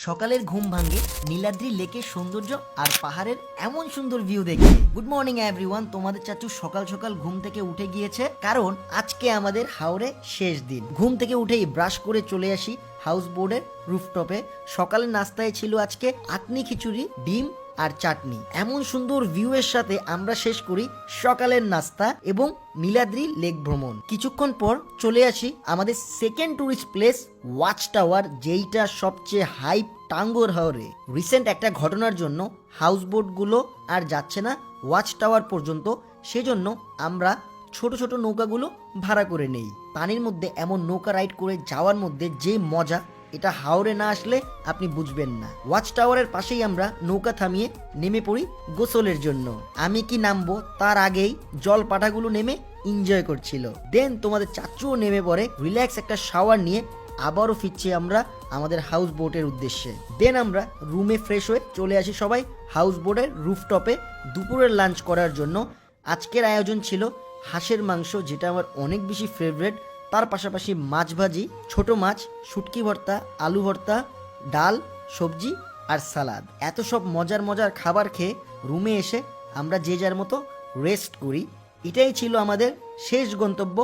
সকালের ঘুম ভাঙে নীলাদ্রি লেকের সৌন্দর্য আর পাহাড়ের এমন সুন্দর ভিউ দেখে। গুড মর্নিং এভরিওয়ান, তোমাদের চাচু সকাল সকাল ঘুম থেকে উঠে গিয়েছে, কারণ আজকে আমাদের হাওড়ে শেষ দিন। ঘুম থেকে উঠেই ব্রাশ করে চলে আসি হাউস বোর্ডের রুফটপে। সকালের নাস্তায় ছিল আজকে আতনি খিচুড়ি, ডিম আর চাটনি। এমন সুন্দর ভিউ এর সাথে আমরা শেষ করি সকালের নাস্তা এবং নীলাদ্রি লেক ভ্রমণ। কিছুক্ষণ পর চলে আসি আমাদের second tourist place watch tower, যেইটা সবচেয়ে হাইপ টাঙ্গর হাওরে। রিসেন্ট একটা ঘটনার জন্য হাউস বোট গুলো আর যাচ্ছে না ওয়াচ টাওয়ার পর্যন্ত, সেজন্য আমরা ছোট ছোট নৌকাগুলো ভাড়া করে নেই। পানির মধ্যে এমন নৌকা রাইড করে যাওয়ার মধ্যে যে মজা, এটা হাওড়ে না আসলে আপনি বুঝবেন না। ওয়াচ টাওয়ারের পাশেই আমরা নৌকা থামিয়ে নেমে পড়ি গোসলের জন্য। আমি কি নামবো তার আগেই জল পাটাগুলো নেমে এনজয় করছিল। দেন তোমাদের চাচুও নেমে পড়ে রিল্যাক্স একটা শাওয়ার নিয়ে আবারও ফিরছি আমরা আমাদের হাউস বোটের উদ্দেশ্যে। দেন আমরা রুমে ফ্রেশ হয়ে চলে আসি সবাই হাউস বোটের রুফটপে দুপুরের লাঞ্চ করার জন্য। আজকের আয়োজন ছিল হাঁসের মাংস, যেটা আমার অনেক বেশি ফেভারিট। তার পাশাপাশি মাছ ভাজি, ছোট মাছ, শুটকি ভর্তা, আলু ভর্তা, ডাল, সবজি আর সালাদ। এত সব মজার মজার খাবার খেয়ে রুমে এসে আমরা যে যার মতো রেস্ট করি। এটাই ছিল আমাদের শেষ গন্তব্য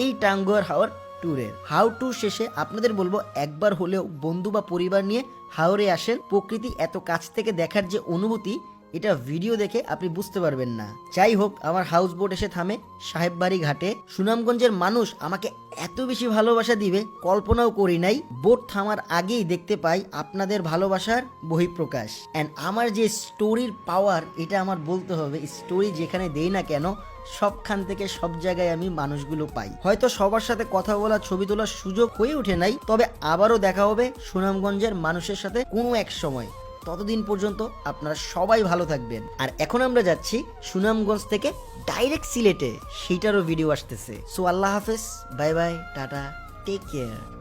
এই টাঙ্গুয়ার হাওর ট্যুরের। হাউ ট্যুর শেষে আপনাদের বলবো, একবার হলেও বন্ধু বা পরিবার নিয়ে হাওরে আসেন। প্রকৃতি এত কাছ থেকে দেখার যে অনুভূতি, এটা ভিডিও দেখে আপনি বুঝতে পারবেন না। যাই হোক, আমার হাউস বোট এসে থামে সাহেববাড়ি ঘাটে। সুনামগঞ্জের মানুষ আমাকে এত বেশি ভালোবাসা দিবে কল্পনাও করি নাই। বোট থামার আগেই দেখতে পাই আপনাদের ভালোবাসার বহিঃপ্রকাশ। অ্যান্ড আমার যে স্টোরির পাওয়ার, এটা আমার বলতে হবে। স্টোরি যেখানে দেই না কেন, সবখান থেকে সব জায়গায় আমি মানুষগুলো পাই। হয়তো সবার সাথে কথা বলা, ছবি তোলার সুযোগ হয়ে ওঠে নাই, তবে আবারও দেখা হবে সুনামগঞ্জের মানুষের সাথে কোনো এক সময়। ততদিন পর্যন্ত আপনারা সবাই ভালো থাকবেন। আর এখন আমরা যাচ্ছি সুনামগঞ্জ থেকে ডাইরেক্ট সিলেটে, সেইটারও ভিডিও আসতেছে। সো আল্লাহ হাফেজ, bye bye, tata, take care.